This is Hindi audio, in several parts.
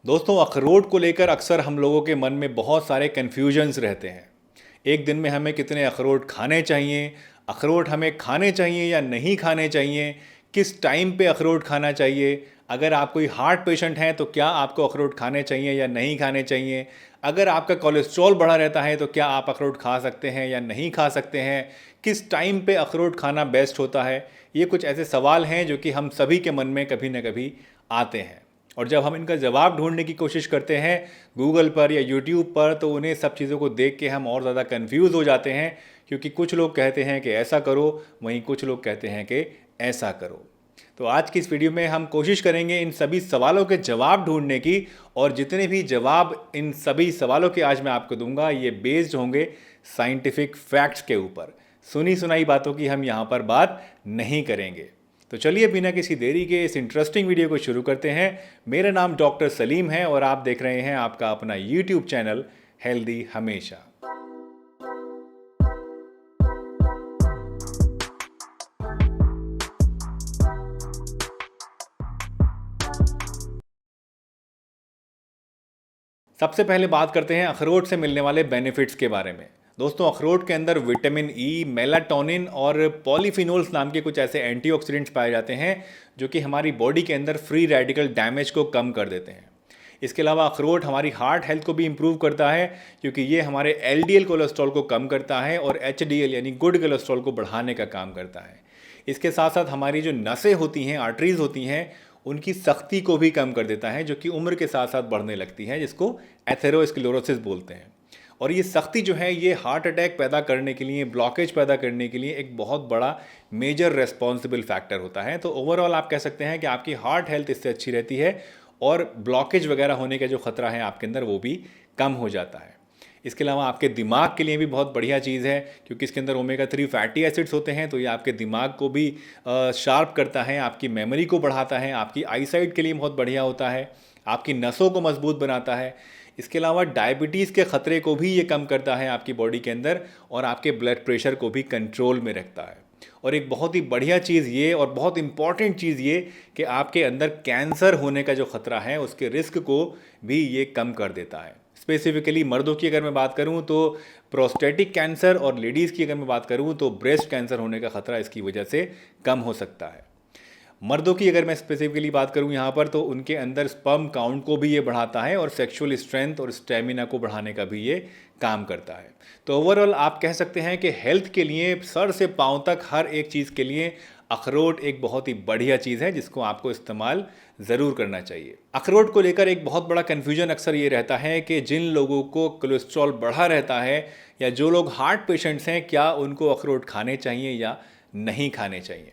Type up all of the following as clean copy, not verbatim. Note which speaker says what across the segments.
Speaker 1: दोस्तों, अखरोट को लेकर अक्सर हम लोगों के मन में बहुत सारे कन्फ्यूजन्स रहते हैं। एक दिन में हमें कितने अखरोट खाने चाहिए, अखरोट हमें खाने चाहिए या नहीं खाने चाहिए, किस टाइम पे अखरोट खाना चाहिए, अगर आप कोई हार्ट पेशेंट हैं तो क्या आपको अखरोट खाने चाहिए या नहीं खाने चाहिए, अगर आपका कोलेस्ट्रॉल बढ़ा रहता है तो क्या आप अखरोट खा सकते हैं या नहीं खा सकते हैं, किस टाइम पे अखरोट खाना बेस्ट होता है। ये कुछ ऐसे सवाल हैं जो कि हम सभी के मन में कभी ना कभी आते हैं, और जब हम इनका जवाब ढूंढने की कोशिश करते हैं गूगल पर या यूट्यूब पर, तो उन्हें सब चीज़ों को देख के हम और ज़्यादा कंफ्यूज हो जाते हैं, क्योंकि कुछ लोग कहते हैं कि ऐसा करो, वहीं कुछ लोग कहते हैं कि ऐसा करो। तो आज की इस वीडियो में हम कोशिश करेंगे इन सभी सवालों के जवाब ढूंढने की, और जितने भी जवाब इन सभी सवालों के आज मैं आपको दूंगा ये बेस्ड होंगे साइंटिफिक फैक्ट्स के ऊपर। सुनी सुनाई बातों की हम यहाँ पर बात नहीं करेंगे। तो चलिए बिना किसी देरी के इस इंटरेस्टिंग वीडियो को शुरू करते हैं। मेरा नाम डॉक्टर सलीम है और आप देख रहे हैं आपका अपना यूट्यूब चैनल हेल्दी हमेशा। सबसे पहले बात करते हैं अखरोट से मिलने वाले बेनिफिट्स के बारे में। दोस्तों, अखरोट के अंदर विटामिन ई, मेलाटोनिन और पॉलीफिनोल्स नाम के कुछ ऐसे एंटीऑक्सीडेंट्स पाए जाते हैं जो कि हमारी बॉडी के अंदर फ्री रेडिकल डैमेज को कम कर देते हैं। इसके अलावा अखरोट हमारी हार्ट हेल्थ को भी इम्प्रूव करता है, क्योंकि ये हमारे एलडीएल कोलेस्ट्रॉल को कम करता है और एचडीएल यानी गुड कोलेस्ट्रॉल को बढ़ाने का काम करता है। इसके साथ साथ हमारी जो नसें होती हैं, आर्टरीज होती हैं, उनकी सख्ती को भी कम कर देता है, जो कि उम्र के साथ साथ बढ़ने लगती है, जिसको एथेरोस्क्लेरोसिस बोलते हैं। और ये सख्ती जो है ये हार्ट अटैक पैदा करने के लिए, ब्लॉकेज पैदा करने के लिए एक बहुत बड़ा मेजर रेस्पॉन्सिबल फैक्टर होता है। तो ओवरऑल आप कह सकते हैं कि आपकी हार्ट हेल्थ इससे अच्छी रहती है और ब्लॉकेज वगैरह होने का जो खतरा है आपके अंदर वो भी कम हो जाता है। इसके अलावा आपके दिमाग के लिए भी बहुत बढ़िया चीज़ है, क्योंकि इसके अंदर ओमेगा 3 फैटी एसिड्स होते हैं, तो ये आपके दिमाग को भी शार्प करता है, आपकी मेमोरी को बढ़ाता है, आपकी आईसाइट के लिए बहुत बढ़िया होता है, आपकी नसों को मजबूत बनाता है। इसके अलावा डायबिटीज़ के ख़तरे को भी ये कम करता है आपकी बॉडी के अंदर, और आपके ब्लड प्रेशर को भी कंट्रोल में रखता है। और एक बहुत ही बढ़िया चीज़ ये, और बहुत इंपॉर्टेंट चीज़ ये, कि आपके अंदर कैंसर होने का जो खतरा है उसके रिस्क को भी ये कम कर देता है। स्पेसिफिकली मर्दों की अगर मैं बात करूं तो प्रोस्टेटिक कैंसर, और लेडीज़ की अगर मैं बात करूं तो ब्रेस्ट कैंसर होने का खतरा इसकी वजह से कम हो सकता है। मर्दों की अगर मैं स्पेसिफिकली बात करूं यहाँ पर, तो उनके अंदर स्पर्म काउंट को भी ये बढ़ाता है और सेक्सुअल स्ट्रेंथ और स्टेमिना को बढ़ाने का भी ये काम करता है। तो ओवरऑल आप कह सकते हैं कि हेल्थ के लिए सर से पांव तक हर एक चीज़ के लिए अखरोट एक बहुत ही बढ़िया चीज़ है, जिसको आपको इस्तेमाल ज़रूर करना चाहिए। अखरोट को लेकर एक बहुत बड़ा कन्फ्यूजन अक्सर ये रहता है कि जिन लोगों को कोलेस्ट्रॉल बढ़ा रहता है या जो लोग हार्ट पेशेंट्स हैं, क्या उनको अखरोट खाने चाहिए या नहीं खाने चाहिए।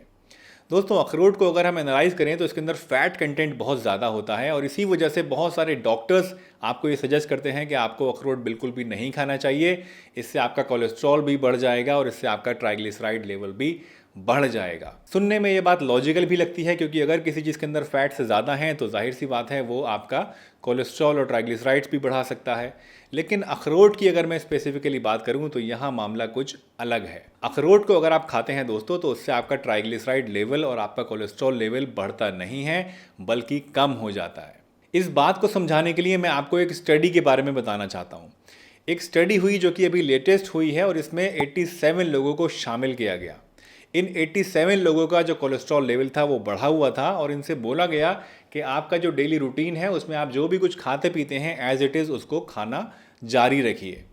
Speaker 1: दोस्तों, अखरोट को अगर हम एनालाइज करें तो इसके अंदर फैट कंटेंट बहुत ज़्यादा होता है, और इसी वजह से बहुत सारे डॉक्टर्स आपको ये सजेस्ट करते हैं कि आपको अखरोट बिल्कुल भी नहीं खाना चाहिए। इससे आपका कोलेस्ट्रॉल भी बढ़ जाएगा और इससे आपका ट्राइग्लिसराइड लेवल भी बढ़ जाएगा। सुनने में ये बात लॉजिकल भी लगती है, क्योंकि अगर किसी चीज़ के अंदर फैट्स ज़्यादा हैं तो जाहिर सी बात है वो आपका कोलेस्ट्रॉल और ट्राइग्लिसराइड्स भी बढ़ा सकता है। लेकिन अखरोट की अगर मैं स्पेसिफिकली बात करूं तो यहाँ मामला कुछ अलग है। अखरोट को अगर आप खाते हैं दोस्तों, तो उससे आपका ट्राइग्लिसराइड लेवल और आपका कोलेस्ट्रॉल लेवल बढ़ता नहीं है, बल्कि कम हो जाता है। इस बात को समझाने के लिए मैं आपको एक स्टडी के बारे में बताना चाहता हूँ। एक स्टडी हुई जो कि अभी लेटेस्ट हुई है, और इसमें 87 लोगों को शामिल किया गया। इन 87 लोगों का जो कोलेस्ट्रॉल लेवल था वो बढ़ा हुआ था, और इनसे बोला गया कि आपका जो डेली रूटीन है उसमें आप जो भी कुछ खाते पीते हैं एज इट इज़ उसको खाना जारी रखिए।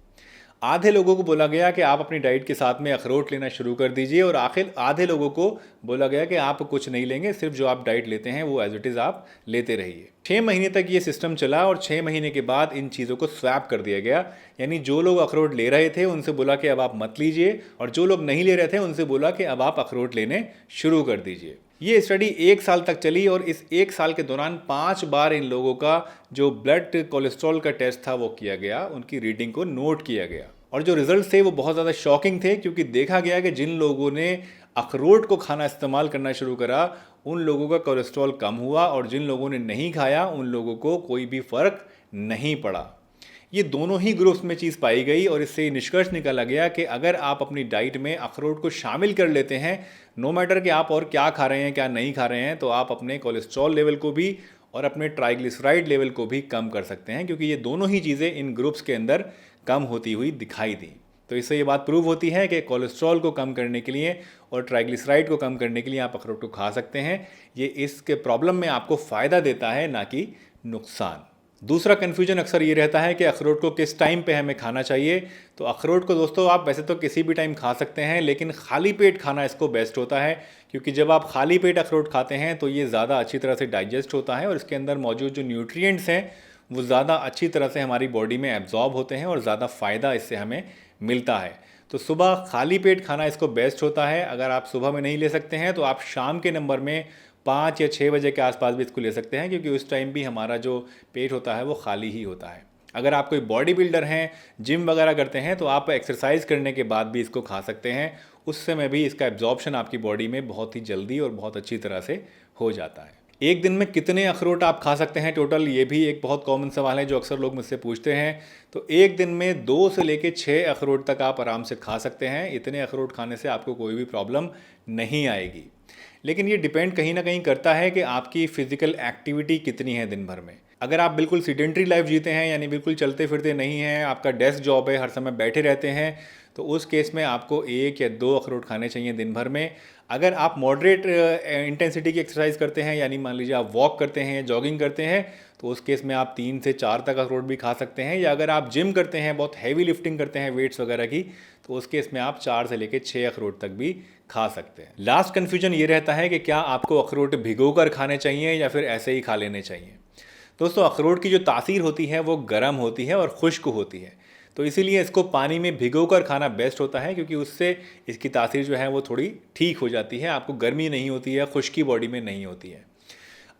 Speaker 1: आधे लोगों को बोला गया कि आप अपनी डाइट के साथ में अखरोट लेना शुरू कर दीजिए, और आखिर आधे लोगों को बोला गया कि आप कुछ नहीं लेंगे, सिर्फ जो आप डाइट लेते हैं वो एज इट इज़ आप लेते रहिए। 6 महीने तक ये सिस्टम चला, और 6 महीने के बाद इन चीज़ों को स्वैप कर दिया गया। यानी जो लोग अखरोट ले रहे थे उनसे बोला कि अब आप मत लीजिए, और जो लोग नहीं ले रहे थे उनसे बोला कि अब आप अखरोट लेने शुरू कर दीजिए। ये स्टडी 1 साल तक चली, और इस 1 साल के दौरान 5 बार इन लोगों का जो ब्लड कोलेस्ट्रॉल का टेस्ट था वो किया गया, उनकी रीडिंग को नोट किया गया। और जो रिजल्ट थे वो बहुत ज़्यादा शॉकिंग थे, क्योंकि देखा गया कि जिन लोगों ने अखरोट को खाना इस्तेमाल करना शुरू करा उन लोगों का कोलेस्ट्रॉल कम हुआ, और जिन लोगों ने नहीं खाया उन लोगों को कोई भी फ़र्क नहीं पड़ा। ये दोनों ही ग्रुप्स में चीज़ पाई गई, और इससे ये निष्कर्ष निकाला गया कि अगर आप अपनी डाइट में अखरोट को शामिल कर लेते हैं, नो मैटर कि आप और क्या खा रहे हैं क्या नहीं खा रहे हैं, तो आप अपने कोलेस्ट्रॉल लेवल को भी और अपने ट्राइग्लिसराइड लेवल को भी कम कर सकते हैं, क्योंकि ये दोनों ही चीज़ें इन ग्रुप्स के अंदर कम होती हुई दिखाई दी। तो इससे ये बात प्रूव होती है कि कोलेस्ट्रॉल को कम करने के लिए और ट्राइग्लिसराइड को कम करने के लिए आप अखरोट को खा सकते हैं। ये इसके प्रॉब्लम में आपको फ़ायदा देता है, ना कि नुकसान। दूसरा कन्फ्यूजन अक्सर ये रहता है कि अखरोट को किस टाइम पे हमें खाना चाहिए। तो अखरोट को दोस्तों आप वैसे तो किसी भी टाइम खा सकते हैं, लेकिन खाली पेट खाना इसको बेस्ट होता है, क्योंकि जब आप खाली पेट अखरोट खाते हैं तो ये ज़्यादा अच्छी तरह से डाइजेस्ट होता है और इसके अंदर मौजूद जो न्यूट्रिएंट्स हैं वो ज़्यादा अच्छी तरह से हमारी बॉडी में एब्जॉर्ब होते हैं और ज़्यादा फ़ायदा इससे हमें मिलता है। तो सुबह खाली पेट खाना इसको बेस्ट होता है। अगर आप सुबह में नहीं ले सकते हैं तो आप शाम के नंबर में 5 या 6 बजे के आसपास भी इसको ले सकते हैं, क्योंकि उस टाइम भी हमारा जो पेट होता है वो खाली ही होता है। अगर आप कोई बॉडी बिल्डर हैं, जिम वगैरह करते हैं, तो आप एक्सरसाइज करने के बाद भी इसको खा सकते हैं। उस समय भी इसका एब्जॉर्प्शन आपकी बॉडी में बहुत ही जल्दी और बहुत अच्छी तरह से हो जाता है। एक दिन में कितने अखरोट आप खा सकते हैं टोटल, ये भी एक बहुत कॉमन सवाल है जो अक्सर लोग मुझसे पूछते हैं। तो एक दिन में 2 से लेकर 6 अखरोट तक आप आराम से खा सकते हैं। इतने अखरोट खाने से आपको कोई भी प्रॉब्लम नहीं आएगी। लेकिन ये डिपेंड कहीं ना कहीं करता है कि आपकी फिजिकल एक्टिविटी कितनी है दिन भर में। अगर आप बिल्कुल सीडेंट्री लाइफ जीते हैं, यानी बिल्कुल चलते फिरते नहीं हैं, आपका डेस्क जॉब है, हर समय बैठे रहते हैं, तो उस केस में आपको 1 या 2 अखरोट खाने चाहिए दिन भर में। अगर आप मॉडरेट इंटेंसिटी की एक्सरसाइज करते हैं, यानी मान लीजिए आप वॉक करते हैं, जॉगिंग करते हैं, तो उस केस में आप 3 से 4 तक अखरोट भी खा सकते हैं। या अगर आप जिम करते हैं, बहुत हैवी लिफ्टिंग करते हैं वेट्स वगैरह की, तो उस केस में आप 4 से लेकर 6 अखरोट तक भी खा सकते हैं। लास्ट कन्फ्यूजन ये रहता है कि क्या आपको अखरोट भिगोकर खाने चाहिए या फिर ऐसे ही खा लेने चाहिए। दोस्तों, अखरोट की जो तासीर होती है वो गर्म होती है और खुश्क होती है, तो इसीलिए इसको पानी में भिगोकर खाना बेस्ट होता है, क्योंकि उससे इसकी तासीर जो है वो थोड़ी ठीक हो जाती है। आपको गर्मी नहीं होती है, खुश्की बॉडी में नहीं होती है।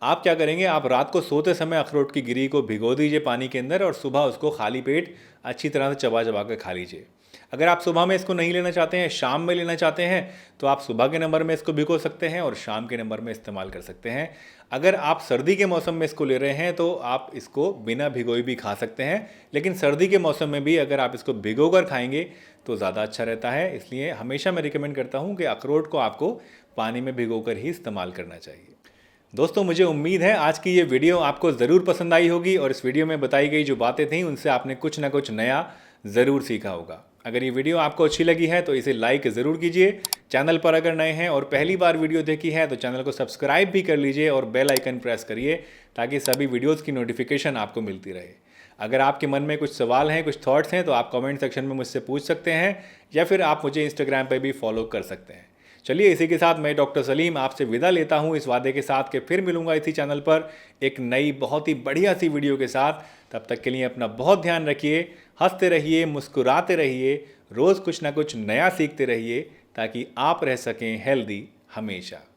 Speaker 1: आप क्या करेंगे, आप रात को सोते समय अखरोट की गिरी को भिगो दीजिए पानी के अंदर और सुबह उसको खाली पेट अच्छी तरह से चबा चबा कर खा लीजिए। अगर आप सुबह में इसको नहीं लेना चाहते हैं, शाम में लेना चाहते हैं, तो आप सुबह के नंबर में इसको भिगो सकते हैं और शाम के नंबर में इस्तेमाल कर सकते हैं। अगर आप सर्दी के मौसम में इसको ले रहे हैं तो आप इसको बिना भिगोए भी खा सकते हैं, लेकिन सर्दी के मौसम में भी अगर आप इसको भिगोकर खाएंगे तो ज़्यादा अच्छा रहता है। इसलिए हमेशा मैं रिकमेंड करता हूँ कि अखरोट को आपको पानी में भिगोकर ही इस्तेमाल करना चाहिए। दोस्तों, मुझे उम्मीद है आज की ये वीडियो आपको ज़रूर पसंद आई होगी और इस वीडियो में बताई गई जो बातें थीं उनसे आपने कुछ ना कुछ नया ज़रूर सीखा होगा। अगर ये वीडियो आपको अच्छी लगी है तो इसे लाइक ज़रूर कीजिए। चैनल पर अगर नए हैं और पहली बार वीडियो देखी है तो चैनल को सब्सक्राइब भी कर लीजिए और बेल आइकन प्रेस करिए, ताकि सभी वीडियोज़ की नोटिफिकेशन आपको मिलती रहे। अगर आपके मन में कुछ सवाल हैं, कुछ थॉट्स हैं, तो आप कमेंट सेक्शन में मुझसे पूछ सकते हैं या फिर आप मुझे इंस्टाग्राम पर भी फॉलो कर सकते हैं। चलिए, इसी के साथ मैं डॉक्टर सलीम आपसे विदा लेता हूं, इस वादे के साथ कि फिर मिलूंगा इसी चैनल पर एक नई बहुत ही बढ़िया सी वीडियो के साथ। तब तक के लिए अपना बहुत ध्यान रखिए, हंसते रहिए, मुस्कुराते रहिए, रोज़ कुछ ना कुछ नया सीखते रहिए, ताकि आप रह सकें हेल्दी हमेशा।